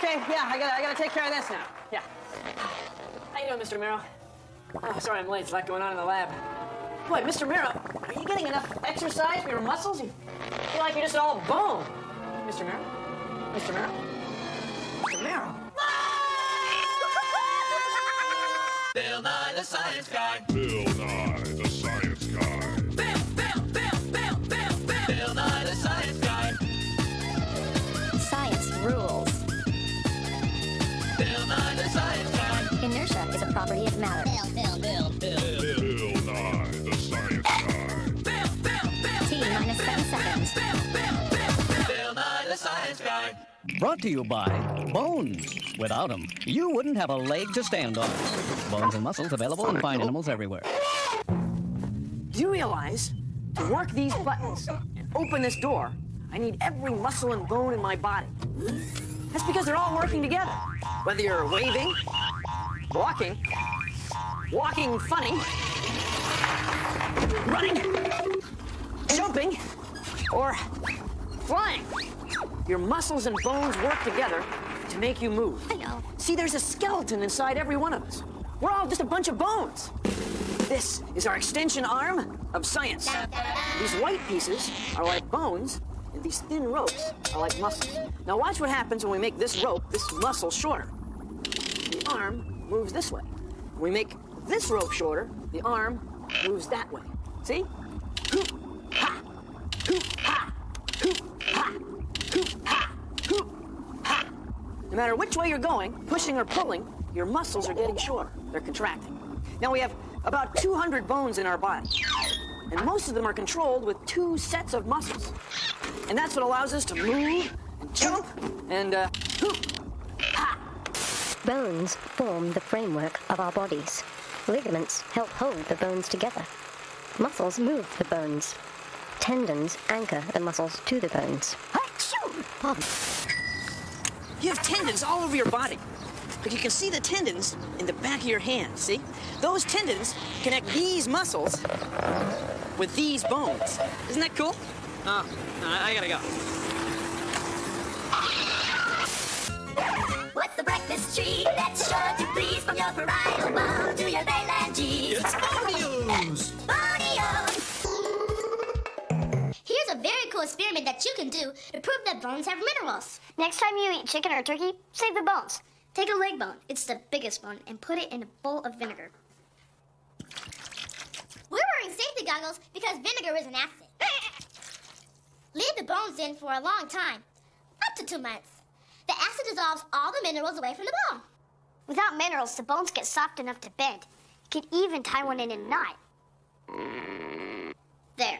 Okay, yeah, I gotta take care of this now. Yeah. How you doing, Mr. Miro? Oh, sorry I'm late. There's a lot going on in the lab. Boy, Mr. Miro, are you getting enough exercise for your muscles? You feel like you're just all bone. Mr. Miro? Mr. Miro? Mr. Miro? Bill Nye the Science Guy. Bill Nye the Science Guy. Bill Nye the Science Guy. Science rules. Bill Nye the Science Guy. Inertia is a property of matter. Bill Nye the Science Guy. T minus 7 seconds. Bill Nye the Science Guy. Brought to you by Bones. Without them, you wouldn't have a leg to stand on. Bones and muscles available in fine animals everywhere. Do you realize to work these buttons and open this door, I need every muscle and bone in my body? That's because they're all working together. Whether you're waving, walking funny, running, jumping, or flying. Your muscles and bones work together to make you move. I know. See, there's a skeleton inside every one of us. We're all just a bunch of bones. This is our extension arm of science. These white pieces are like bones, and these thin ropes are like muscles. Now watch what happens when we make this rope, this muscle, shorter. The arm moves this way. When we make this rope shorter, the arm moves that way. See? Hoop, ha, hoop, ha, hoop, ha, hoop, ha, hoop, ha. No matter which way you're going, pushing or pulling, your muscles are getting shorter. They're contracting. Now we have about 200 bones in our body, and most of them are controlled with 2 sets of muscles. And that's what allows us to move and jump and hoop, ha. Bones form the framework of our bodies. Ligaments help hold the bones together. Muscles move the bones. Tendons anchor the muscles to the bones. You have tendons all over your body. But you can see the tendons in the back of your hand, see? Those tendons connect these muscles with these bones. Isn't that cool? Oh, I gotta go. What's the breakfast treat that's sure to please from your parietal bone to your phalanges? It's Bonios! Bonios! Here's a very cool experiment that you can do to prove that bones have minerals. Next time you eat chicken or turkey, save the bones. Take a leg bone, it's the biggest bone, and put it in a bowl of vinegar. We're wearing safety goggles because vinegar is an acid. Leave the bones in for a long time, up to 2 months. The acid dissolves all the minerals away from the bone. Without minerals, the bones get soft enough to bend. You can even tie one in a knot. There.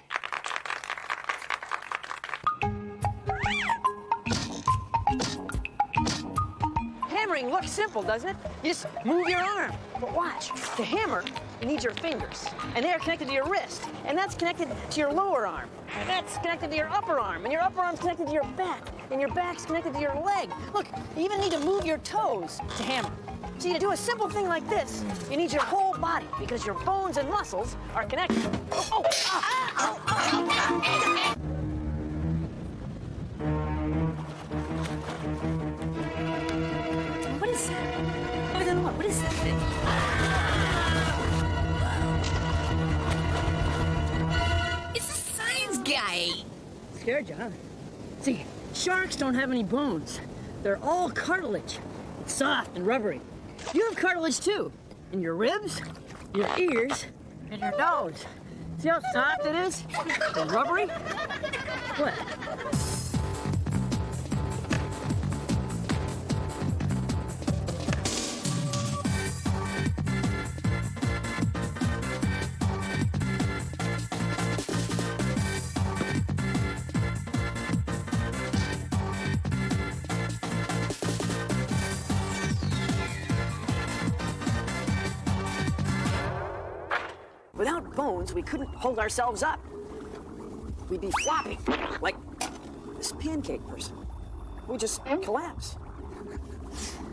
Hammering looks simple, doesn't it? You just move your arm. But watch, to hammer, you need your fingers. And they're connected to your wrist. And that's connected to your lower arm. And that's connected to your upper arm. And your upper arm's connected to your back. And your back's connected to your leg. Look, you even need to move your toes to hammer. See, to do a simple thing like this, you need your whole body because your bones and muscles are connected. What is that? I don't know. What is that thing? It's a science guy. Scared you, huh? See, sharks don't have any bones. They're all cartilage. It's soft and rubbery. You have cartilage too. In your ribs, your ears, and your nose. See how soft it is? And rubbery? What? Without bones, we couldn't hold ourselves up. We'd be flopping, like this pancake person. We'd just collapse.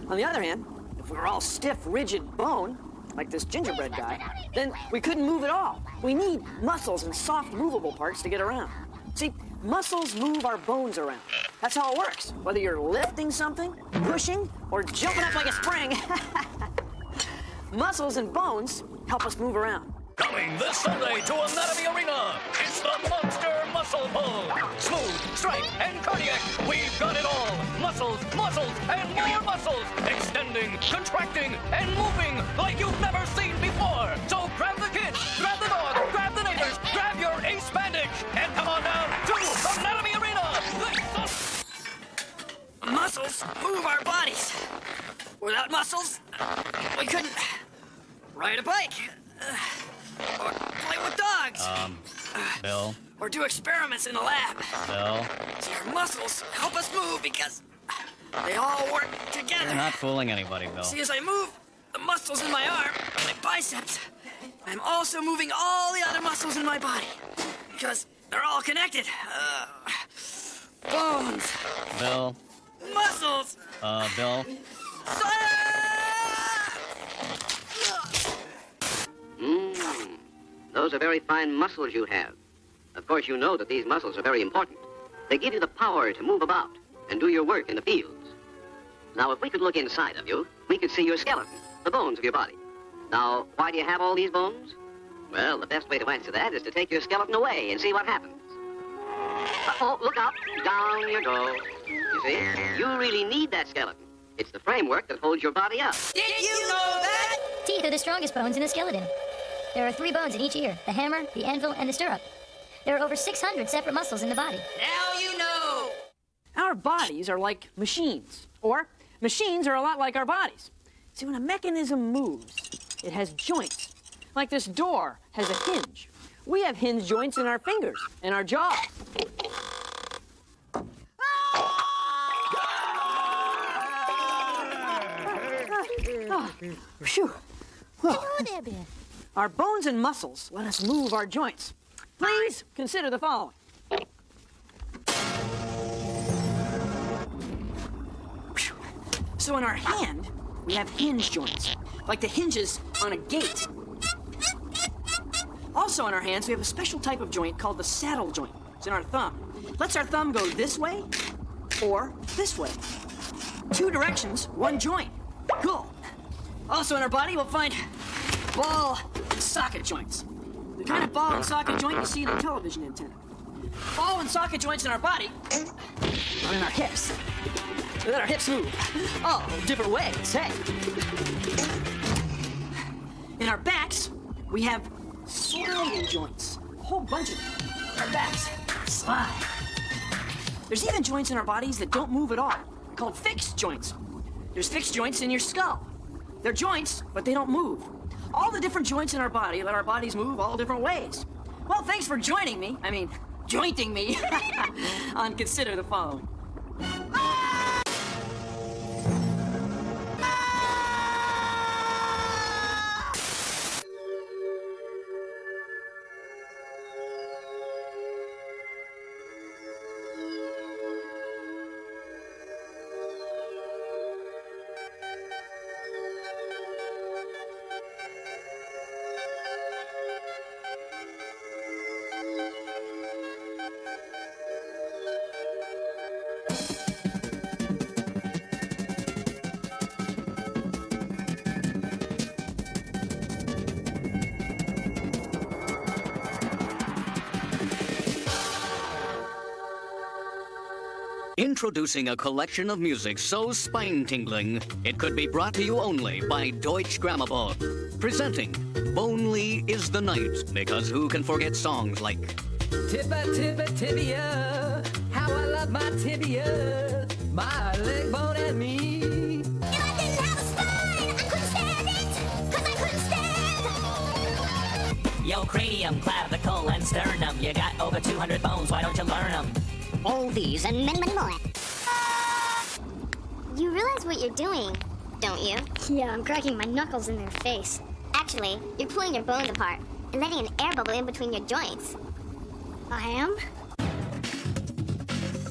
On the other hand, if we were all stiff, rigid bone, like this gingerbread guy, then we couldn't move at all. We need muscles and soft, movable parts to get around. See, muscles move our bones around. That's how it works. Whether you're lifting something, pushing, or jumping up like a spring, muscles and bones help us move around. Coming this Sunday to Anatomy Arena, it's the Monster Muscle Pull. Smooth, straight, and cardiac. We've got it all. Muscles, muscles, and more muscles. Extending, contracting, and moving like you've never seen before. So grab the kids, grab the dog, grab the neighbors, grab your ace bandage, and come on down to Anatomy Arena. Muscles move our bodies. Without muscles, we couldn't ride a bike. Or play with dogs. Bill? Or do experiments in the lab. Bill? See, our muscles help us move because they all work together. You're not fooling anybody, Bill. See, as I move the muscles in my arm, my biceps, I'm also moving all the other muscles in my body because they're all connected. Bones. Bill? Muscles. Bill? Those are very fine muscles you have. Of course, you know that these muscles are very important. They give you the power to move about and do your work in the fields. Now, if we could look inside of you, we could see your skeleton, the bones of your body. Now, why do you have all these bones? Well, the best way to answer that is to take your skeleton away and see what happens. Oh, look out. Down you go. You see, you really need that skeleton. It's the framework that holds your body up. Did you know that? Teeth are the strongest bones in a skeleton. There are 3 bones in each ear, the hammer, the anvil, and the stirrup. There are over 600 separate muscles in the body. Now you know. Our bodies are like machines, or machines are a lot like our bodies. See, when a mechanism moves, it has joints. Like this door has a hinge. We have hinge joints in our fingers and our jaws. Phew. Whoa. Our bones and muscles let us move our joints. Please consider the following. So in our hand, we have hinge joints, like the hinges on a gate. Also in our hands, we have a special type of joint called the saddle joint. It's in our thumb. Lets our thumb go this way or this way. 2 directions, 1 joint. Cool. Also in our body, we'll find ball and socket joints. The kind of ball and socket joint you see in a television antenna. Ball and socket joints in our body are in our hips. So that our hips move. Oh, different ways, hey. In our backs, we have sliding joints. A whole bunch of them. Our backs slide. There's even joints in our bodies that don't move at all. They're called fixed joints. There's fixed joints in your skull. They're joints, but they don't move. All the different joints in our body let our bodies move all different ways. Well, thanks for joining me. Jointing me on Consider the Following. Introducing a collection of music so spine-tingling, it could be brought to you only by Deutsche Grammophon. Presenting Bonely is the Night, because who can forget songs like Tibia, tibia, tibia, how I love my tibia, my leg bone and me. If I didn't have a spine, I couldn't stand it, 'cause I couldn't stand. Yo, cranium, clavicle, and sternum. You got over 200 bones, why don't you learn them? All these and many, many more. You realize what you're doing, don't you? Yeah, I'm cracking my knuckles in their face. Actually, you're pulling your bones apart and letting an air bubble in between your joints. I am?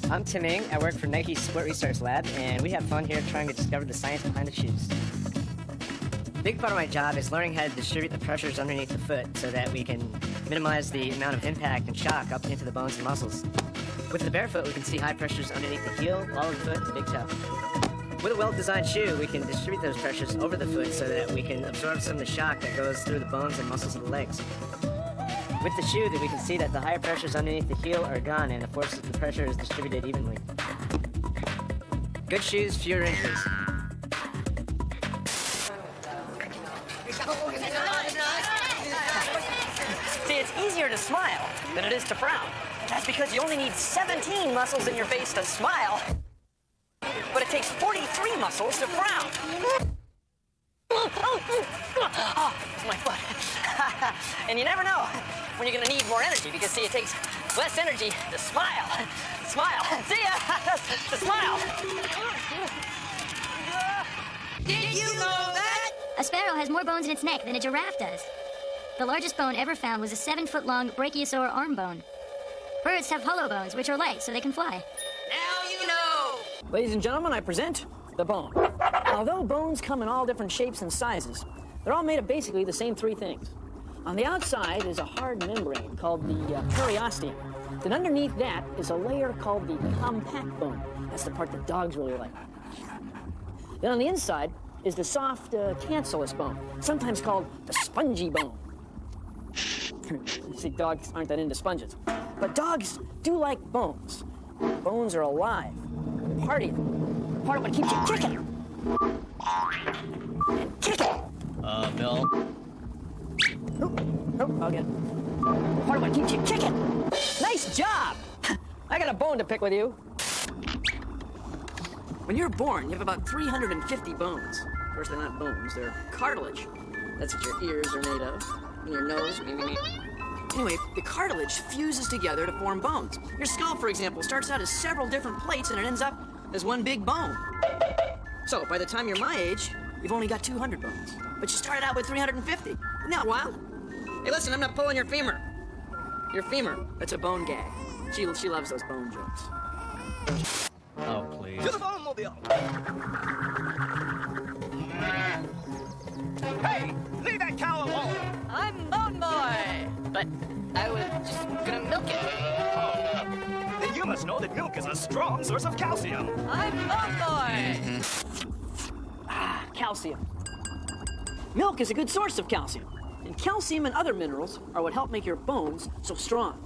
I'm Tim Ng. I work for Nike's Sport Research Lab, and we have fun here trying to discover the science behind the shoes. A big part of my job is learning how to distribute the pressures underneath the foot so that we can minimize the amount of impact and shock up into the bones and muscles. With the barefoot, we can see high pressures underneath the heel, ball of the foot, and the big toe. With a well-designed shoe, we can distribute those pressures over the foot so that we can absorb some of the shock that goes through the bones and muscles of the legs. With the shoe, we can see that the higher pressures underneath the heel are gone and the force of the pressure is distributed evenly. Good shoes, fewer injuries. See, it's easier to smile than it is to frown. That's because you only need 17 muscles in your face to smile. But it takes 43 muscles to frown. Oh, it's my foot. And you never know when you're going to need more energy because, see, it takes less energy to smile. Smile. See ya. To smile. Did you know that? A sparrow has more bones in its neck than a giraffe does. The largest bone ever found was a 7-foot-long brachiosaur arm bone. Birds have hollow bones, which are light so they can fly. Now you know. Ladies and gentlemen, I present the bone. Although bones come in all different shapes and sizes, they're all made of basically the same three things. On the outside is a hard membrane called the periosteum. Then underneath that is a layer called the compact bone. That's the part that dogs really like. Then on the inside is the soft cancellous bone, sometimes called the spongy bone. See, dogs aren't that into sponges. But dogs do like bones. Bones are alive. Part of you. Part of what keeps you kicking. And kicking. Bill? Oh, I'll get it. Part of what keeps you kicking. Nice job. I got a bone to pick with you. When you're born, you have about 350 bones. Of course, they're not bones, they're cartilage. That's what your ears are made of. And your nose, Anyway, the cartilage fuses together to form bones. Your skull, for example, starts out as several different plates and it ends up as one big bone. So, by the time you're my age, you've only got 200 bones. But you started out with 350. Isn't that wild? Hey, listen, I'm not pulling your femur. Your femur, that's a bone gag. She loves those bone jokes. Oh, please. To the bone mobile. Hey, leave that cow alone. I'm Bone Boy. But I was just gonna milk it. Oh, then you must know that milk is a strong source of calcium. I'm Bone Boy. Calcium. Milk is a good source of calcium. And calcium and other minerals are what help make your bones so strong.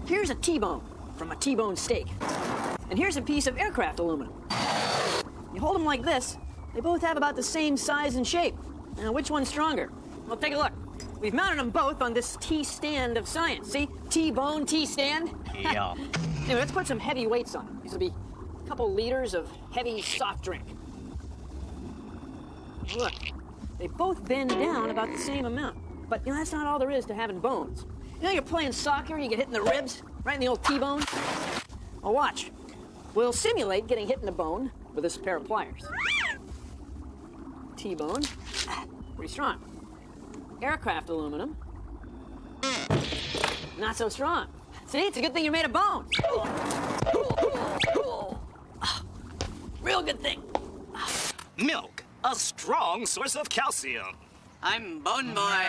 Here's a T-bone from a T-bone steak. And here's a piece of aircraft aluminum. You hold them like this, they both have about the same size and shape. Now, which one's stronger? Well, take a look. We've mounted them both on this T-stand of science. See? T-bone, T-stand. Yeah. Anyway, let's put some heavy weights on them. These will be a couple liters of heavy soft drink. Look, they both bend down about the same amount. But, that's not all there is to having bones. You're playing soccer, you get hit in the ribs, right in the old T-bone. Well, watch. We'll simulate getting hit in the bone with this pair of pliers. T-bone, pretty strong. Aircraft aluminum, not so strong. See, it's a good thing you're made of bone. Real good thing. Milk, a strong source of calcium. I'm Bone Boy.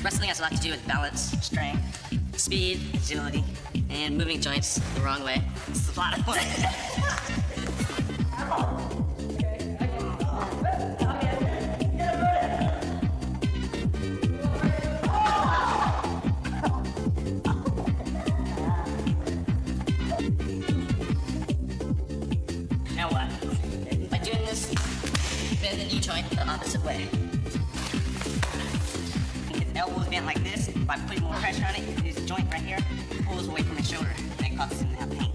Wrestling has a lot to do with balance, strength, speed, agility, and moving joints the wrong way. It's a lot of fun. Now what? By doing this, bend the knee joint the opposite way. Elbows bent like this. By putting more pressure on it, this joint right here pulls away from the shoulder and it causes him to have pain.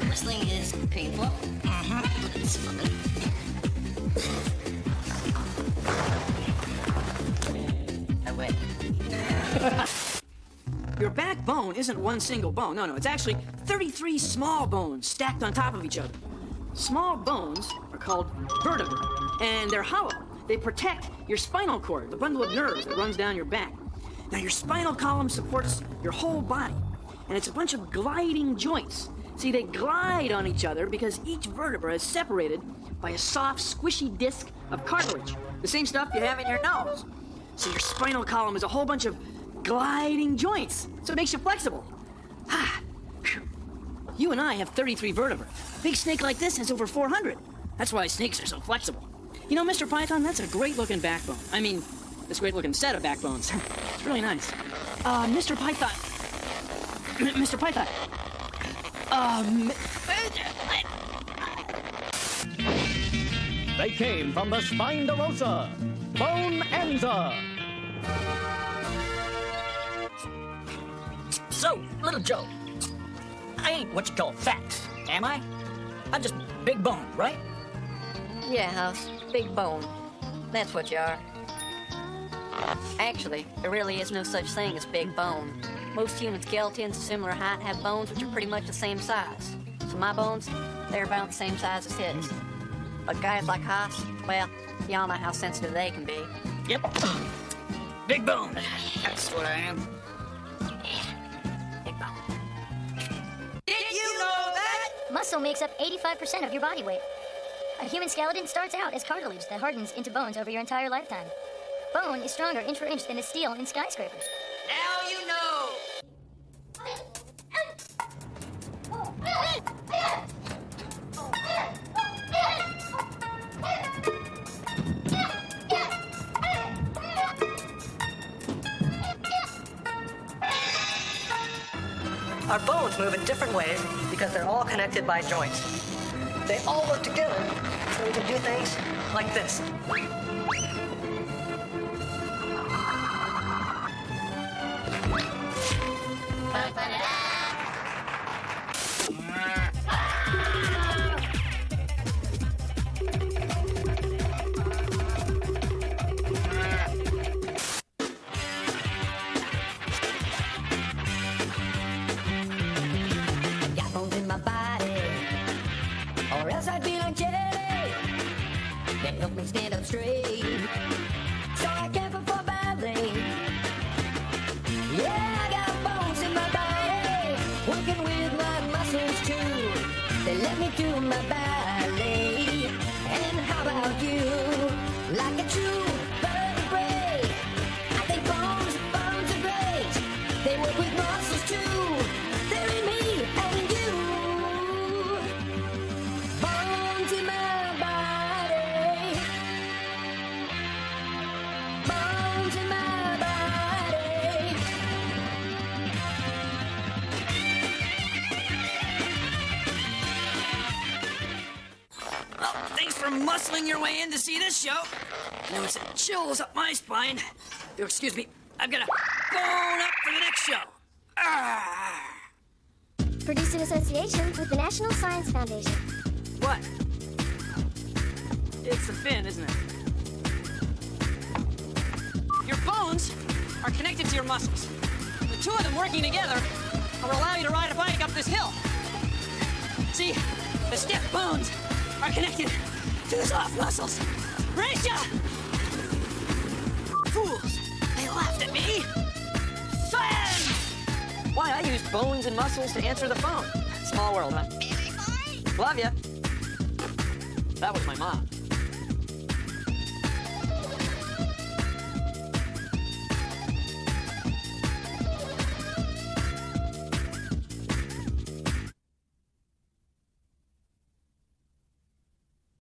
Wrestling is painful. It's fun. I win. Your backbone isn't one single bone. No, it's actually 33 small bones stacked on top of each other. Small bones are called vertebrae, and they're hollow. They protect your spinal cord, the bundle of nerves that runs down your back. Now, your spinal column supports your whole body, and it's a bunch of gliding joints. See, they glide on each other because each vertebra is separated by a soft, squishy disc of cartilage, the same stuff you have in your nose. So your spinal column is a whole bunch of gliding joints, so it makes you flexible. You and I have 33 vertebrae. A big snake like this has over 400. That's why snakes are so flexible. You know, Mr. Python, that's a great-looking backbone. I mean, this great-looking set of backbones. It's really nice. Mr. Python. Mr. Python. They came from the Spinderosa, Bonanza. So, little Joe, I ain't what you call fat, am I? I'm just big boned, right? Yeah, House. Big bone. That's what you are. Actually, there really is no such thing as big bone. Most human skeletons of similar height have bones which are pretty much the same size. So my bones, they're about the same size as his. But guys like Haas, well, y'all know how sensitive they can be. Yep. Big bone. That's what I am. Big bone. Did you know that? Muscle makes up 85% of your body weight. A human skeleton starts out as cartilage that hardens into bones over your entire lifetime. Bone is stronger inch for inch than is steel in skyscrapers. Now you know. Our bones move in different ways because they're all connected by joints. They all work together so we can do things like this. Got bones in my body, or else I'd be like jelly. They help me stand up straight, so I can't perform badly. Yeah, I got bones in my body, working with my muscles too. They let me do my ballet. And how about you? Like a true vertebrae, I think bones are great. They work with muscles too. They're in me and you. Bones in my body. Bones in my body. Well, thanks for muscling your way in to see this show. You know, it's chills up my spine. You'll excuse me, I've got to bone up for the next show. Produced in association with the National Science Foundation. What? It's a fin, isn't it? Your bones are connected to your muscles. The two of them working together will allow you to ride a bike up this hill. See, the stiff bones are connected to the soft muscles. Race ya! Fools! They laughed at me! Science! Why, I used bones and muscles to answer the phone. Small world, huh? Love ya. That was my mom.